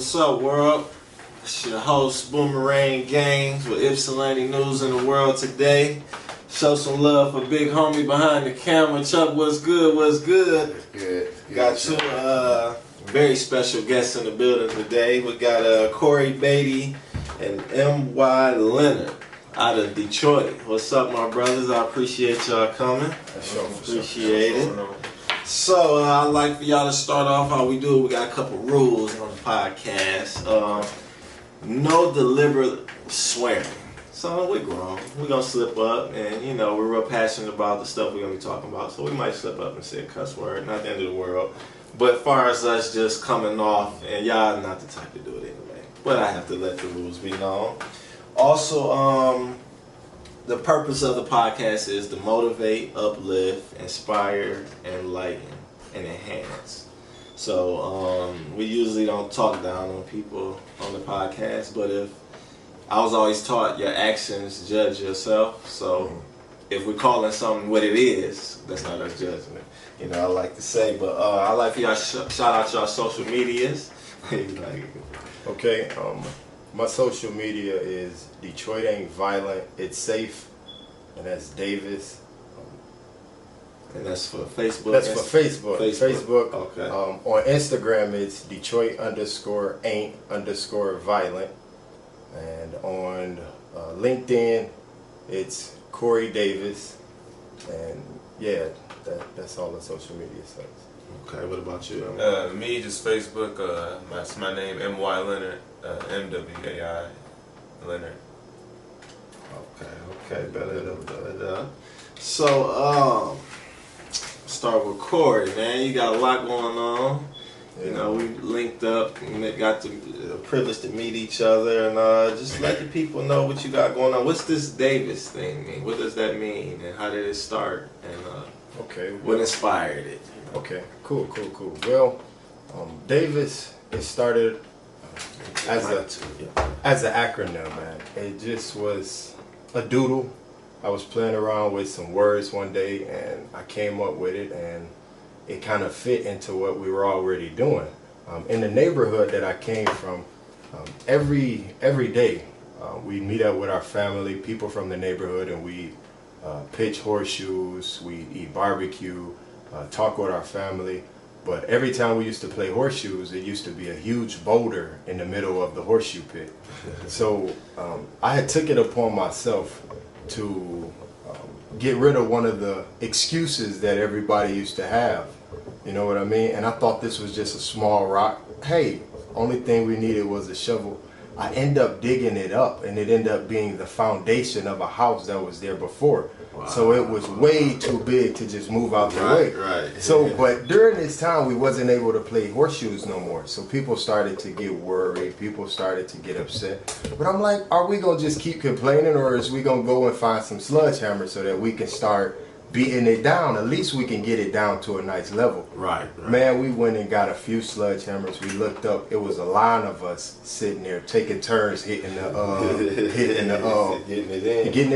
What's up, world? It's your host, Boomerang Games with Ypsilanti Newz in the world today. Show some love for big homie behind the camera. Chuck, what's good? What's good? Good. Got two very special guests in the building today. We got Korey, Batey, and Mwai, Lenard out of Detroit. What's up, my brothers? I appreciate y'all coming. Appreciate it. So I'd like for y'all to start off how we do. We got a couple rules on the podcast. No deliberate swearing. So we're grown. We're gonna slip up, and you know we're real passionate about the stuff we're gonna be talking about. So we might slip up and say a cuss word. Not the end of the world. But as far as us just coming off, and y'all not the type to do it anyway. But I have to let the rules be known. Also, the purpose of the podcast is to motivate, uplift, inspire, enlighten, and enhance. So we usually don't talk down on people on the podcast, but I was always taught your actions judge yourself. So if we're calling something what it is, that's not us judging it. You know, I like to say, but I like for y'all shout out y'all social medias. Okay, my social media is Detroit Ain't Violent, It's Safe, and that's Davis. And that's for Facebook? That's for Facebook. Facebook. Okay. On Instagram, it's Detroit_ain't_violent. And on LinkedIn, it's Korey Davis. And yeah, that's all the social media sites. Okay, what about you? Me, just Facebook. That's my name, Mwai Lenard, MWAI Lenard. Okay, better. So, start with Korey, man. You got a lot going on. Yeah. You know, we linked up and got the privilege to meet each other, and just let the people know what you got going on. What's this Davis thing mean? What does that mean, and how did it start? And what inspired it? Okay, cool. Well, Davis, it started as an acronym, man. It just was a doodle. I was playing around with some words one day, and I came up with it, and it kind of fit into what we were already doing. In the neighborhood that I came from, every day we meet up with our family, people from the neighborhood, and we pitch horseshoes, we eat barbecue, talk with our family. But every time we used to play horseshoes, it used to be a huge boulder in the middle of the horseshoe pit. So I had took it upon myself to get rid of one of the excuses that everybody used to have. You know what I mean? And I thought this was just a small rock. Hey, only thing we needed was a shovel. I end up digging it up, and it ended up being the foundation of a house that was there before. Wow. So it was way too big to just move out the way. Right. So, but during this time, we wasn't able to play horseshoes no more. So people started to get worried. People started to get upset. But I'm like, are we gonna just keep complaining, or is we gonna go and find some sledgehammer so that we can start beating it down? At least we can get it down to a nice level. Right. Man, we went and got a few sledgehammers. We looked up. It was a line of us sitting there taking turns hitting it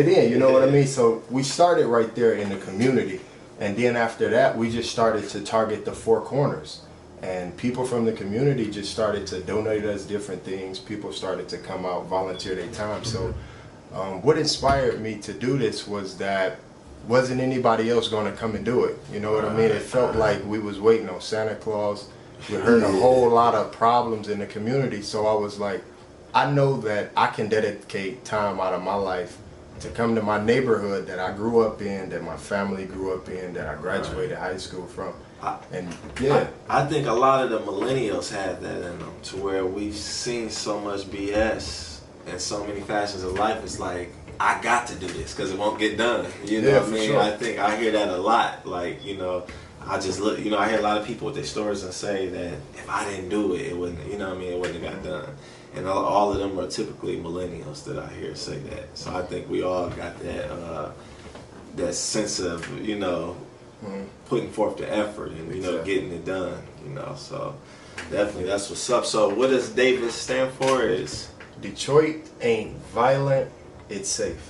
in. You know what I mean? So we started right there in the community, and then after that, we just started to target the four corners. And people from the community just started to donate us different things. People started to come out, volunteer their time. So what inspired me to do this was that wasn't anybody else going to come and do it. You know what I mean? It felt like we was waiting on Santa Claus. We heard a whole lot of problems in the community. So I was like, I know that I can dedicate time out of my life to come to my neighborhood that I grew up in, that my family grew up in, that I graduated high school from. And yeah. I think a lot of the millennials have that in them, to where we've seen so much BS in so many fashions of life. It's like, I got to do this because it won't get done. You know what I mean? Sure. I think I hear that a lot. Like, you know, I just look, you know, I hear a lot of people with their stories and say that if I didn't do it, it wouldn't, you know what I mean, it wouldn't have got done. And all of them are typically millennials that I hear say that. So I think we all got that sense of, you know, putting forth the effort and, you know, getting it done, you know. So definitely that's what's up. So what does Davis stand for? Is Detroit Ain't Violent, It's Safe.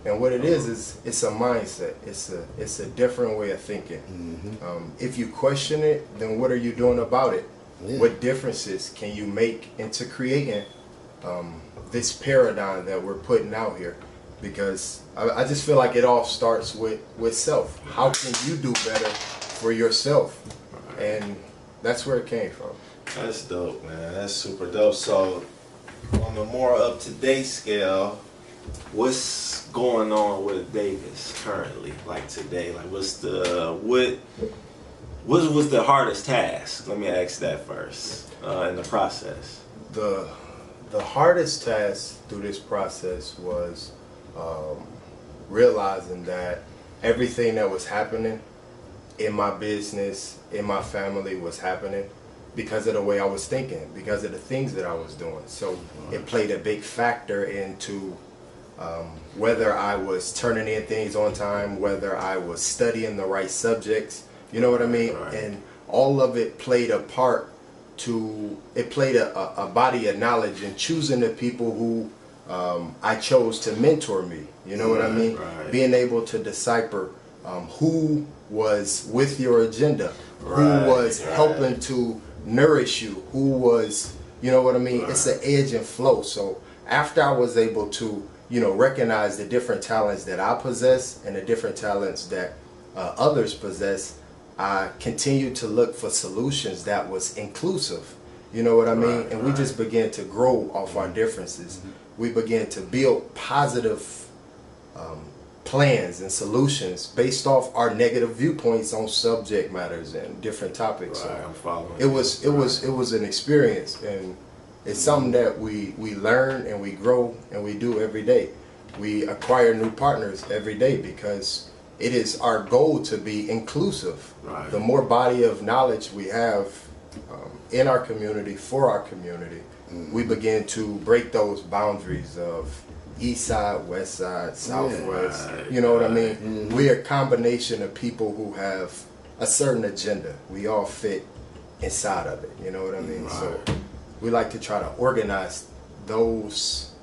And what it is it's a mindset. It's a different way of thinking. If you question it, then what are you doing about it? What differences can you make into creating this paradigm that we're putting out here? Because I just feel like it all starts with self. How can you do better for yourself? And that's where it came from. That's dope, man. That's super dope. So, on a more up-to-date scale, what's going on with Davis currently, like today? Like, what was the hardest task? Let me ask that first. In the process, The hardest task through this process was realizing that everything that was happening in my business, in my family, was happening because of the way I was thinking, because of the things that I was doing. So it played a big factor into whether I was turning in things on time, whether I was studying the right subjects, you know what I mean? Right. And all of it played a part it played a body of knowledge in choosing the people who I chose to mentor me, you know what I mean? Right. Being able to decipher who was with your agenda, who Right, was helping to nourish you, who was, you know what I mean? It's an edge and flow. So after I was able to, you know, recognize the different talents that I possess and the different talents that others possess, I continued to look for solutions that was inclusive. You know what I mean? And we just began to grow off our differences. We began to build positive plans and solutions based off our negative viewpoints on subject matters and different topics. Right, I'm following. It was an experience, and it's something that we learn and we grow and we do every day. We acquire new partners every day because it is our goal to be inclusive. Right. The more body of knowledge we have in our community, for our community, we begin to break those boundaries of east side, west side, southwest. Right, you know what I mean? We're a combination of people who have a certain agenda. We all fit inside of it. You know what I mean? Right. So we like to try to organize those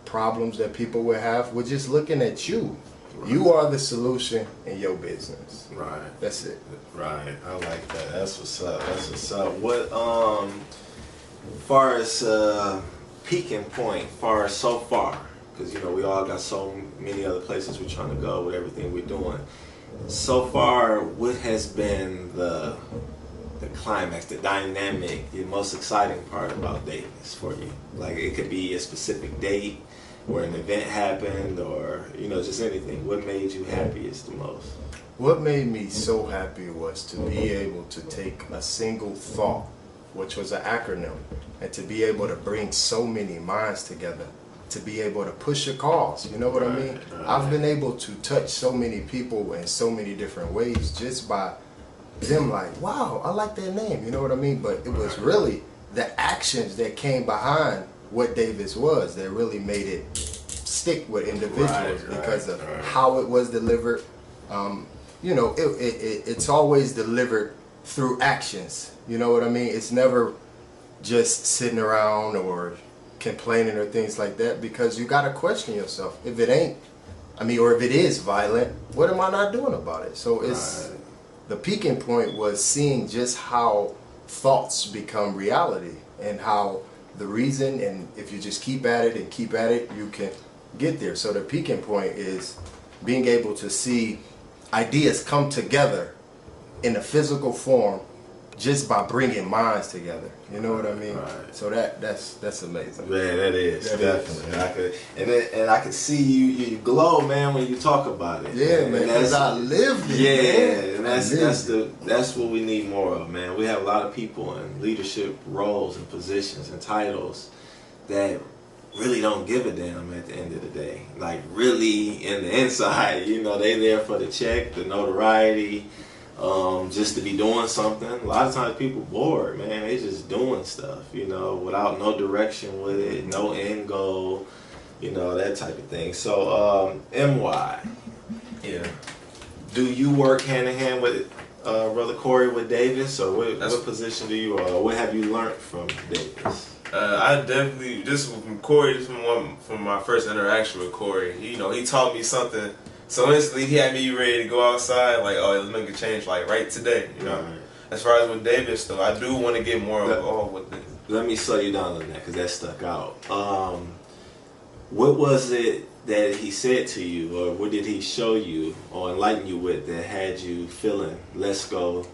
problems that people will have. We're just looking at you. Right. You are the solution in your business. Right. That's it. Right. I like that. That's what's up. That's what's up. What far as peaking point, far as so far, because you know we all got so many other places we're trying to go with everything we're doing. So far, what has been the climax, the dynamic, the most exciting part about Davis for you? Like it could be a specific date where an event happened, or you know, just anything. What made you happiest the most? What made me so happy was to be able to take a single thought, which was an acronym, and to be able to bring so many minds together, to be able to push a cause. You know what I mean? I've been able to touch so many people in so many different ways just by them like, wow, I like their name. You know what I mean? But it was really the actions that came behind what Davis was that really made it stick with individuals because of how it was delivered. You know, it's always delivered through actions. You know what I mean? It's never just sitting around or complaining or things like that, because you got to question yourself. If it ain't, I mean, or if it is violent, what am I not doing about it? So it's the peaking point was seeing just how thoughts become reality and how the reason, and if you just keep at it and keep at it, you can get there. So the peaking point is being able to see ideas come together in a physical form just by bringing minds together. You know what I mean? Right. So that's amazing. Man, that is That definitely. is. I could see you glow, man, when you talk about it. Yeah, man, because I lived it. Yeah, man. and that's what we need more of, man. We have a lot of people in leadership roles and positions and titles that really don't give a damn at the end of the day. Like really in the inside, you know, they there for the check, the notoriety, just to be doing something. A lot of times people bored, man. They just doing stuff, you know, without no direction with it, no end goal, you know, that type of thing. So, Mwai. Yeah. Do you work hand in hand with Brother Korey with Davis, or what position do you, what have you learned from Davis? I definitely, just from Korey, just from my first interaction with Korey, he taught me something. So instantly he had me ready to go outside, like, oh, let's make a change, like right today, you know. as far as with Davis, though, I do want to get more involved with it. Let me slow you down on that because that stuck out. What was it that he said to you, or what did he show you or enlighten you with that had you feeling, let's go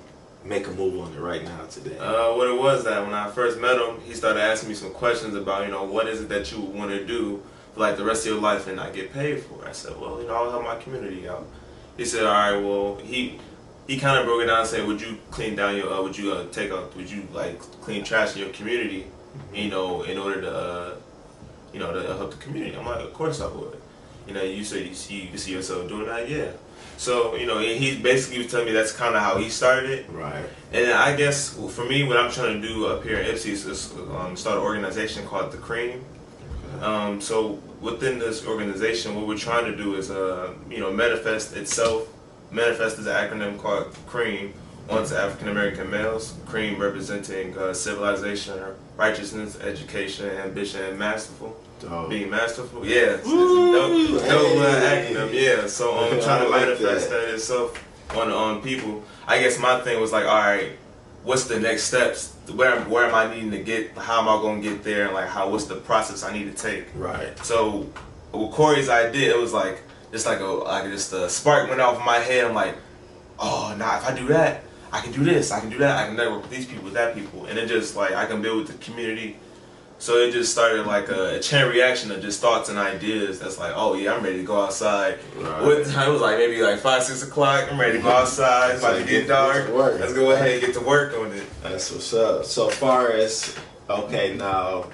make a move on it right now today? What it was that when I first met him, he started asking me some questions about, you know, what is it that you want to do for like the rest of your life and not get paid for? I said, well, you know, I'll help my community out. He said, all right, well, he kind of broke it down and said, would you clean down your, would you like clean trash in your community, you know, in order to, you know, to help the community? I'm like, of course I would. You know, you said you see yourself doing that, yeah. So, you know, he basically was telling me that's kind of how he started it. Right. And I guess for me, what I'm trying to do up here in Ypsi is start an organization called The Cream. So within this organization, what we're trying to do is, you know, manifest itself. Manifest is an acronym called CREAM onto African American males. CREAM representing civilization, righteousness, education, ambition, and masterful. Dope. Being masterful, yeah. It's a dope acronym, yeah. So I'm trying to manifest that itself on people. I guess my thing was like, all right, what's the next steps? Where am I needing to get? How am I going to get there? And like, what's the process I need to take? Right. So with Korey's idea, it was like just a spark went off in my head. I'm like, oh, now if I do that, I can do this. I can do that. I can network with these people, with that people, and it just like I can build with the community. So it just started like a chain reaction of just thoughts and ideas. That's like, oh yeah, I'm ready to go outside. Right. What time? It was like maybe like 5, 6 o'clock. I'm ready to go outside. It's about to get dark. Let's go ahead and get to work on it. That's what's up. So far as okay, now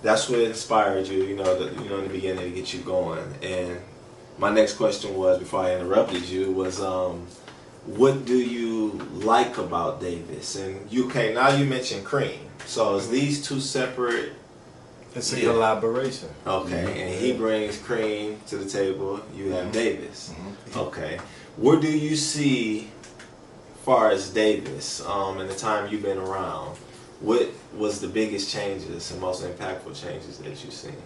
that's what inspired you. You know, in the beginning to get you going. And my next question was, before I interrupted you, was what do you like about Davis? And UK, now you mentioned Cream. So is these two separate? It's a collaboration. Okay, and he brings Cream to the table. You have Davis. Okay, where do you see, far as Davis, in the time you've been around, what was the biggest changes and most impactful changes that you've seen?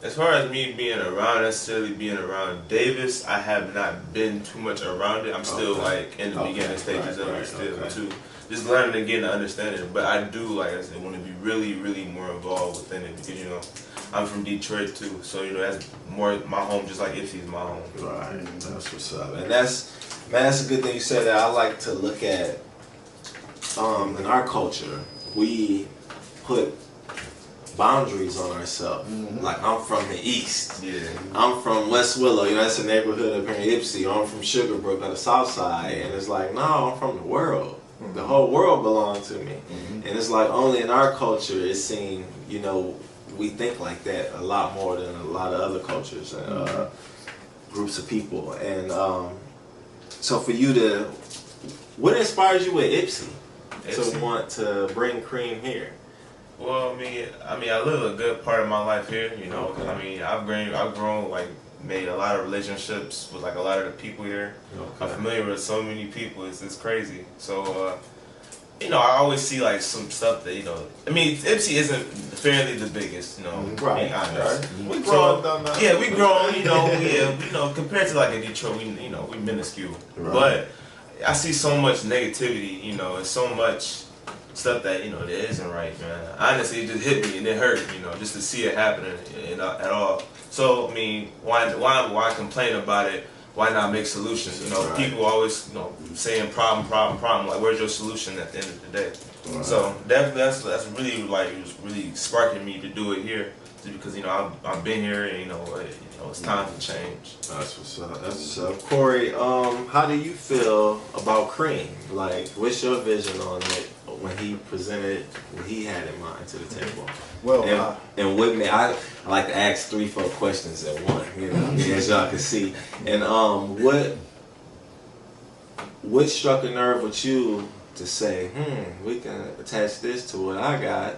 As far as me being around, necessarily being around Davis, I have not been too much around it. I'm still like in the beginning stages of it still too. Just learning and getting to understand it. But I do, like I said, want to be really, really more involved within it because, you know, I'm from Detroit too. So, you know, that's more my home, just like Ypsi is my home. Right, that's what's up. And that's a good thing you said that. I like to look at, in our culture, we put boundaries on ourselves. Like, I'm from the East. Yeah. I'm from West Willow. You know, that's a neighborhood up here in Ypsi. Or I'm from Sugarbrook on the South Side. And it's like, no, I'm from the world. The whole world belongs to me. And it's like only in our culture it's seen, you know, we think like that a lot more than a lot of other cultures and groups of people. And so for you to, what inspires you with Ypsi to want to bring Cream here? Well, I mean, I live a good part of my life here, you know. Okay. I mean, I've grown, like, made a lot of relationships with like a lot of the people here. Okay. I'm familiar with so many people. It's crazy. So, you know, I always see like some stuff that, you know. I mean, Ypsi isn't fairly the biggest, you know. Right. We grown. Yeah, we grown. You know, you know, compared to like in Detroit, we minuscule. Right. But I see so much negativity, you know, and so much stuff that, you know, that isn't right, man. Honestly, it just hit me and it hurt, you know, just to see it happening at all. So, I mean, why complain about it? Why not make solutions? You know, people always, you know, saying problem. Like, where's your solution at the end of the day? Right. So definitely, that's really like it was really sparking me to do it here, because, you know, I've been here and, you know, it's time to change. That's what's up. That's what's up. Korey, how do you feel about Cream? Like, what's your vision on it when he presented what he had in mind to the table? Well, and with me, I like to ask 3-4 questions at once, you know, as y'all can see. And what struck a nerve with you to say, we can attach this to what I got?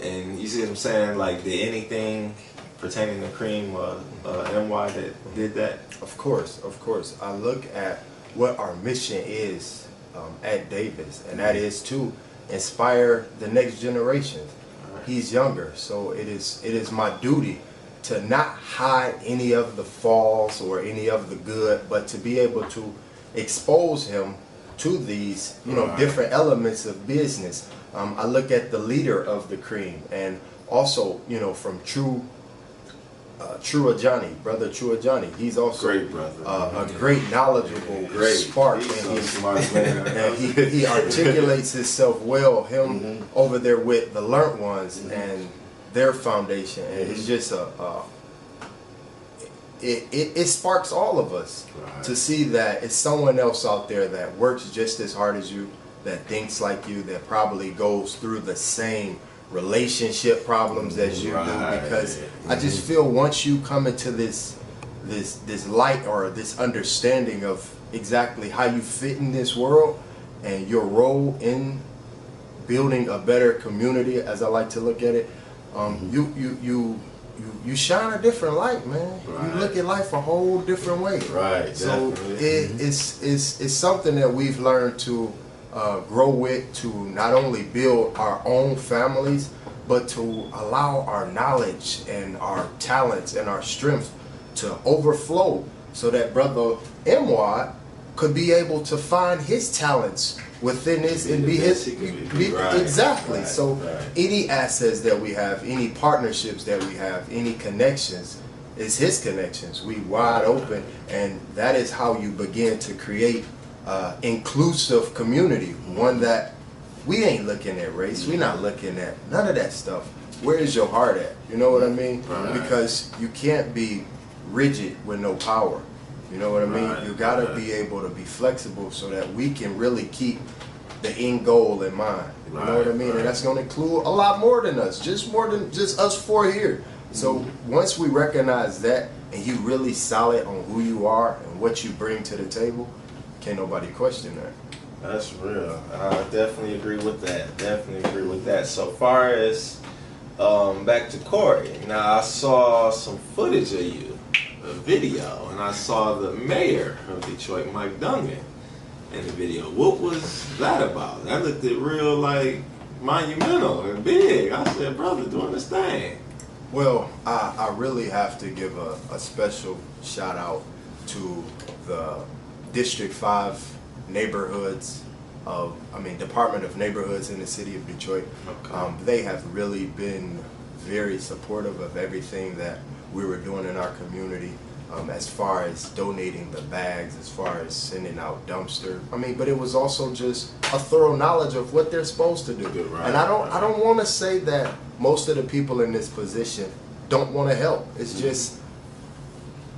And you see what I'm saying? Like, did anything pertaining to Cream Mwai that did that? Of course. I look at what our mission is at Davis, and that is to inspire the next generation. He's younger, so it is my duty to not hide any of the faults or any of the good, but to be able to expose him to these, you know, different elements of business. I look at the leader of the cream, and also, you know, from True Ajani, brother True Ajani. He's also great brother, a great knowledgeable spark, and he articulates himself well. Him over there with the Learned Ones and their foundation, and it's just it sparks all of us to see that it's someone else out there that works just as hard as you, that thinks like you, that probably goes through the same relationship problems as you do. Because I just feel once you come into this light or this understanding of exactly how you fit in this world and your role in building a better community, as I like to look at it, you shine a different light, man. You look at life a whole different way. So it's something that we've learned to grow with, to not only build our own families, but to allow our knowledge and our talents and our strength to overflow, so that brother Mwai could be able to find his talents within this and be his exactly. So any assets that we have, any partnerships that we have, any connections, is his connections. We wide open, and that is how you begin to create inclusive community, one that we ain't looking at race, we're not looking at none of that stuff. Where is your heart at? You know what I mean? Because you can't be rigid with no power. You know what I mean? You gotta be able to be flexible so that we can really keep the end goal in mind. You know what I mean? And that's gonna include a lot more than us, more than just us four here. So once we recognize that, and you really solid on who you are and what you bring to the table, can't nobody question that. That's real. I definitely agree with that. So far as back to Korey. Now I saw some footage of you, a video, and I saw the mayor of Detroit, Mike Dungan, in the video. What was that about? That looked real like monumental and big. I said, brother, doing this thing. Well, I really have to give a special shout out to the District 5 neighborhoods Department of Neighborhoods in the city of Detroit. They have really been very supportive of everything that we were doing in our community, as far as donating the bags, as far as sending out dumpster. But it was also just a thorough knowledge of what they're supposed to do. And I don't want to say that most of the people in this position don't want to help. It's just,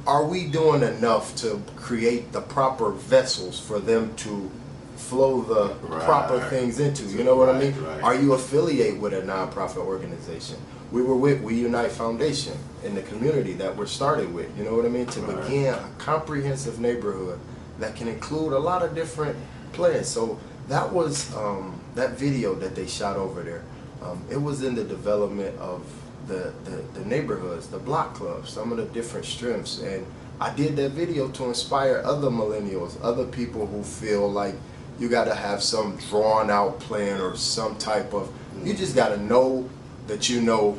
are we doing enough to create the proper vessels for them to flow the proper things into? You know what I mean? Are you affiliated with a nonprofit organization? We were with We Unite Foundation in the community that we're started with, you know what I mean? To begin a comprehensive neighborhood that can include a lot of different players. So that was, that video that they shot over there, it was in the development of the neighborhoods, the block clubs, some of the different strengths. And I did that video to inspire other millennials, other people who feel like you gotta have some drawn out plan or some type of, you just gotta know that you know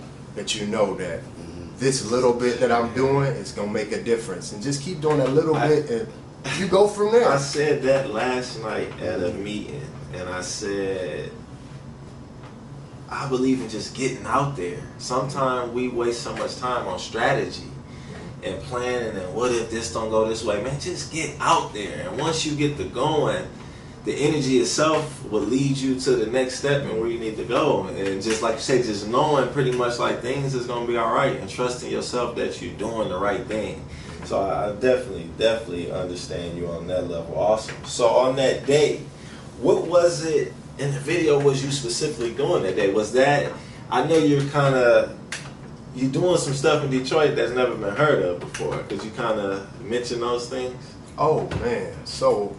that this little bit that I'm doing is gonna make a difference, and just keep doing that little bit, and you go from there. I said that last night at a meeting, and I said, I believe in just getting out there. Sometimes we waste so much time on strategy and planning, and what if this don't go this way? Man, just get out there, and once you get to going, the energy itself will lead you to the next step and where you need to go. And just like you say, just knowing pretty much like things is going to be all right, and trusting yourself that you're doing the right thing. So I definitely understand you on that level. Awesome. So on that day, what was it in the video was you specifically doing that day? Was that, I know you're doing some stuff in Detroit that's never been heard of before. Could you kind of mention those things? Oh man, so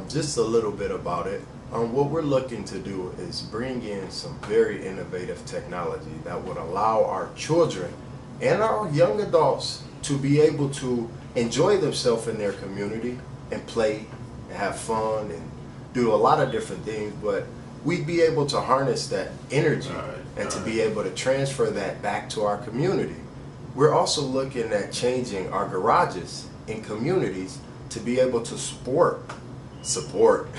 just a little bit about it. What we're looking to do is bring in some very innovative technology that would allow our children and our young adults to be able to enjoy themselves in their community and play and have fun and do a lot of different things, but we'd be able to harness that energy and to be able to transfer that back to our community. We're also looking at changing our garages in communities to be able to sport support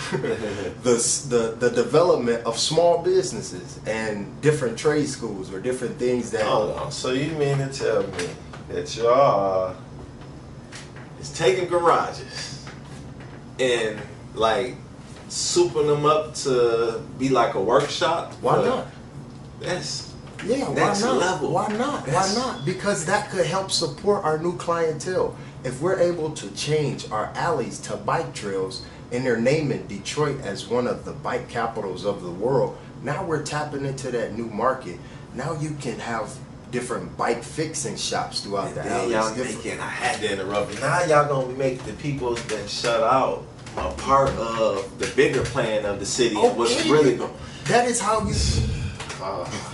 the development of small businesses and different trade schools or different things that. Hold on. So you mean to tell me that y'all is taking garages and like souping them up to be like a workshop? Why not? That's Yeah, next why not? level. Why not? Why not? Because that could help support our new clientele. If we're able to change our alleys to bike trails and they're naming Detroit as one of the bike capitals of the world, now we're tapping into that new market. Now you can have different bike fixing shops throughout the then alleys. y'all making, I had to interrupt you. Now y'all gonna make the people who's been shut out a part of the bigger plan of the city and what's really going. That is how you.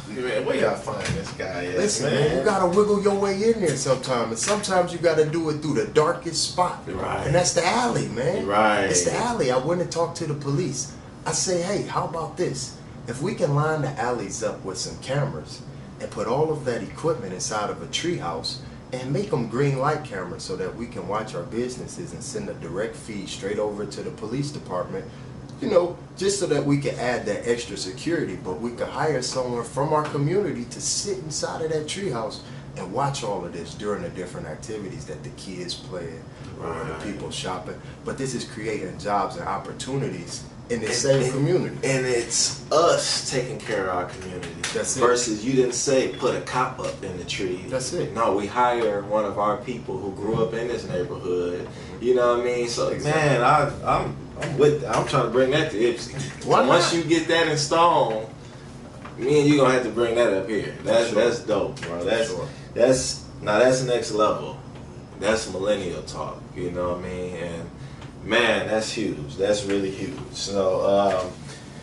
Man, where y'all find this guy at? Listen, man, you gotta wiggle your way in there sometimes, and sometimes you gotta do it through the darkest spot, Right. and that's the alley, man. Right. It's the alley. I went and talked to the police. I say, hey, how about this? If we can line the alleys up with some cameras and put all of that equipment inside of a treehouse and make them green light cameras so that we can watch our businesses and send a direct feed straight over to the police department, you know, just so that we can add that extra security, but we could hire someone from our community to sit inside of that treehouse and watch all of this during the different activities that the kids play or the people shopping. But this is creating jobs and opportunities in the same community. And it's us taking care of our community. That's it. Versus you didn't say put a cop up in the tree. That's it. No, we hire one of our people who grew up in this neighborhood. You know what I mean? So man, I'm trying to bring that to Ypsi. Why not? Once you get that installed, me and you gonna have to bring that up here. That's dope, bro. That's next level. That's millennial talk. You know what I mean? And man, that's huge. That's really huge. So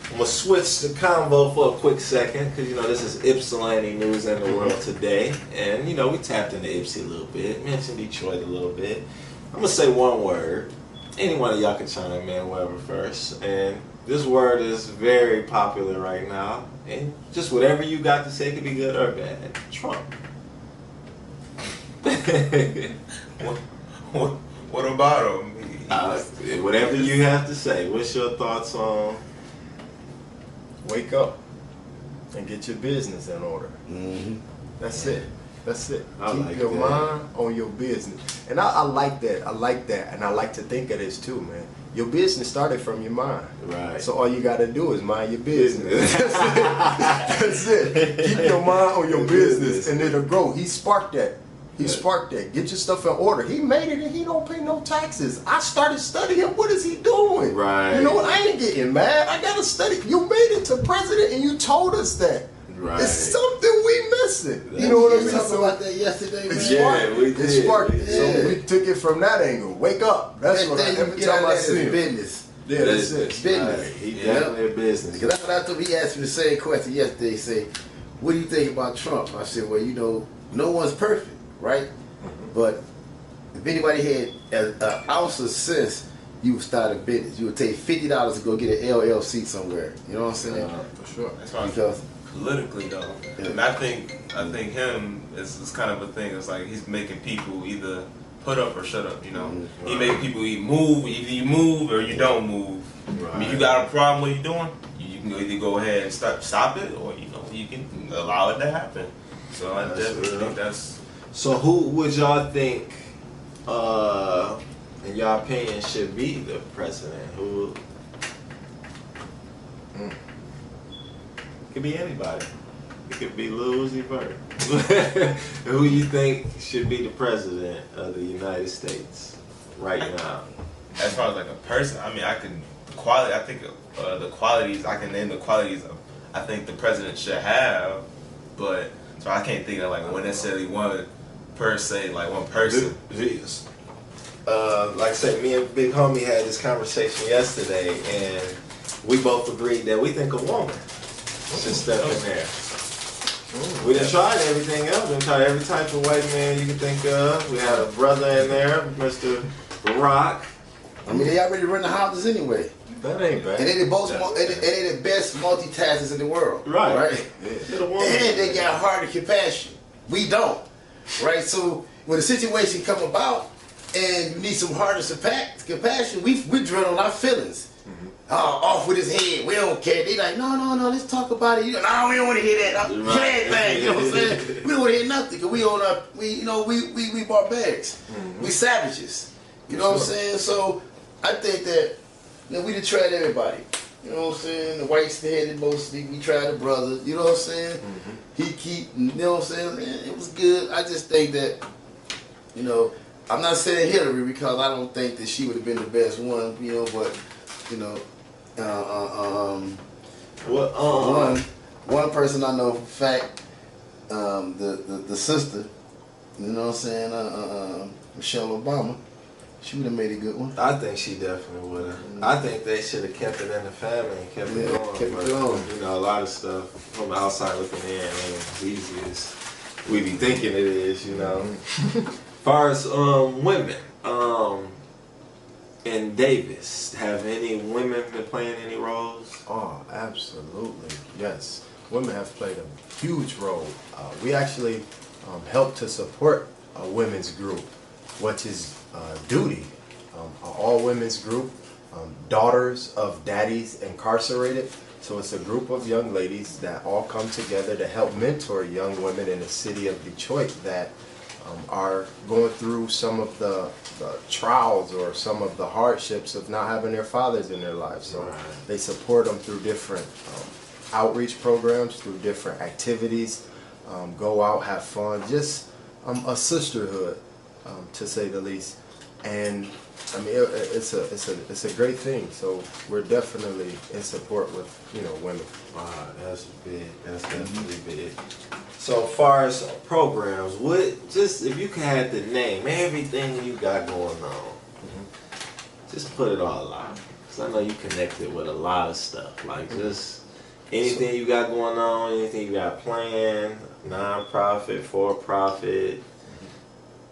I'm gonna switch the convo for a quick second because you know this is Ypsilanti Newz in the world today, and you know we tapped into Ypsi a little bit, mentioned Detroit a little bit. I'm gonna say one word. Any one of y'all can chime in, whoever first. And this word is very popular right now, and just whatever you got to say could be good or bad. Trump. What about him? Whatever you have to say. What's your thoughts on? Wake up and get your business in order. Mm-hmm. That's it. That's it. I Keep like your that. mind on your business. And I like that. I like that. And I like to think of this too, man. Your business started from your mind. Right. So all you got to do is mind your business. That's it. Keep your mind on your business and it'll grow. He sparked that. He sparked that. Get your stuff in order. He made it and he don't pay no taxes. I started studying. What is he doing? Right. You know what? I ain't getting mad. I got to study. You made it to president and you told us that. Right. It's something we missing. You know what I mean? We talked about that yesterday, man. It's Yeah, sparked. we did. It sparked. We So did. we took it from that angle. Wake up. That's That what thing every you get time out I there see is him. business. Yeah, that's it. Business. Right. He definitely a business. Because that's what I thought. He asked me the same question yesterday. He said, what do you think about Trump? I said, well, you know, no one's perfect, right? But if anybody had an ounce of sense, you would start a business. You would take $50 to go get an LLC somewhere. You know what I'm saying? For sure. That's why Because politically though, Yeah. and I think him is kind of a thing. It's like he's making people either put up or shut up. You know, he make people either you move or you don't move. I mean, you got a problem what you're doing, you can either go ahead and stop it, or you know you can allow it to happen. So I definitely think that's. So who would y'all think, in your opinion, should be the president? Who? Could be anybody. It could be Lil Uzi Vert. Who you think should be the president of the United States right now? As far as like a person, I mean, I can quality. I think the qualities I can name the qualities I think the president should have, but so I can't think of like one necessarily one per se, like one person. Like I said, me and Big Homie had this conversation yesterday, and we both agreed that we think a woman should step in there. We done tried everything else. We done tried every type of white man you can think of. We had a brother in there, Mr. Barack. I mean, they already run the houses anyway. That ain't bad. And they the best multitaskers in the world. Right. Yeah. And they got heart and compassion. We don't. Right? So when the situation come about, and you need some hardness and compassion, we drill on our feelings. Off with his head, we don't care. They like, no, let's talk about it. You know, no, we don't want to hear that. Kill everything, you know what I'm saying? We don't want to hear nothing because we on our, we barbarics. We savages. You know what I'm saying? So I think that we done tried everybody. You know what I'm saying? The whites headed mostly. We tried the brother. You know what I'm saying? He keep, you know what I'm saying? It was good. I just think that, I'm not saying Hillary because I don't think that she would have been the best one, but, one person I know for fact, the sister, you know what I'm saying, Michelle Obama, she would have made a good one. I think she definitely would have. I think they should have kept it in the family and kept it going. A lot of stuff from outside looking in ain't as easy as we be thinking it is, As far as women, in Davis, have any women been playing any roles? Oh, absolutely, yes. Women have played a huge role. We actually helped to support a women's group, which is Duty, an all-women's group, Daughters of Daddies Incarcerated. So it's a group of young ladies that all come together to help mentor young women in the city of Detroit that are going through some of the trials or some of the hardships of not having their fathers in their lives. So they support them through different outreach programs, through different activities, go out, have fun, just a sisterhood, to say the least. And I mean, it's a great thing. So we're definitely in support with women. Wow, that's big. That's definitely big. So far as programs, if you had to name everything you got going on, just put it all out. Because I know you connected with a lot of stuff. Like just anything you got going on, anything you got planned, non-profit, for-profit,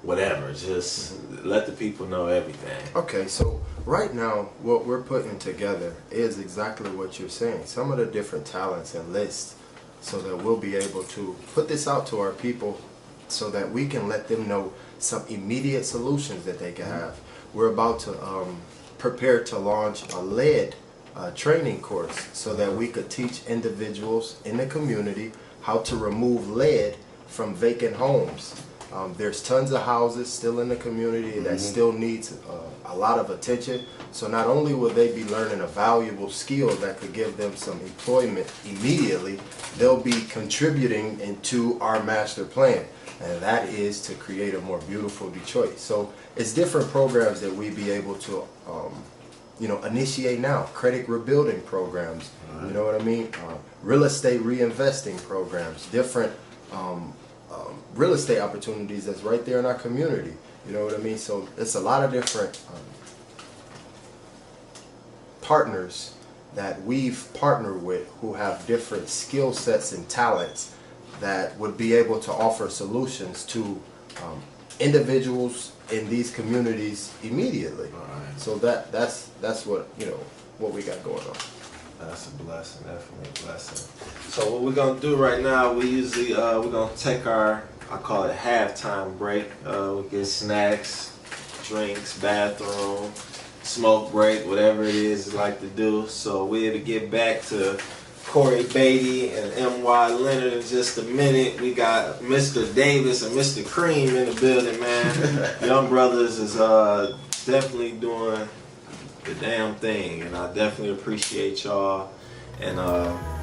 whatever. Just let the people know everything. Okay, so right now what we're putting together is exactly what you're saying. Some of the different talents and lists, so that we'll be able to put this out to our people so that we can let them know some immediate solutions that they can have. We're about to prepare to launch a lead training course so that we could teach individuals in the community how to remove lead from vacant homes. There's tons of houses still in the community that still needs a lot of attention. So not only will they be learning a valuable skill that could give them some employment immediately, they'll be contributing into our master plan. And that is to create a more beautiful Detroit. So it's different programs that we be able to initiate now. Credit rebuilding programs, you know what I mean? Real estate reinvesting programs, different real estate opportunities that's right there in our community. You know what I mean? So it's a lot of different partners that we've partnered with who have different skill sets and talents that would be able to offer solutions to individuals in these communities immediately. So that's what we got going on. That's a blessing, definitely a blessing. So what we're gonna do right now, we usually we're gonna take I call it halftime break. We get snacks, drinks, bathroom, smoke break, whatever it is you like to do. So we're to get back to Korey Batey and Mwai Lenard in just a minute. We got Mr. Davis and Mr. Cream in the building, man. Young brothers is definitely doing the damn thing, and I definitely appreciate y'all. And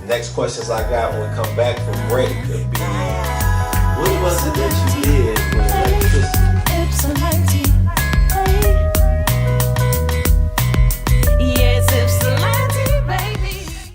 next questions I got when we come back from break could be, what was it that you did with electricity?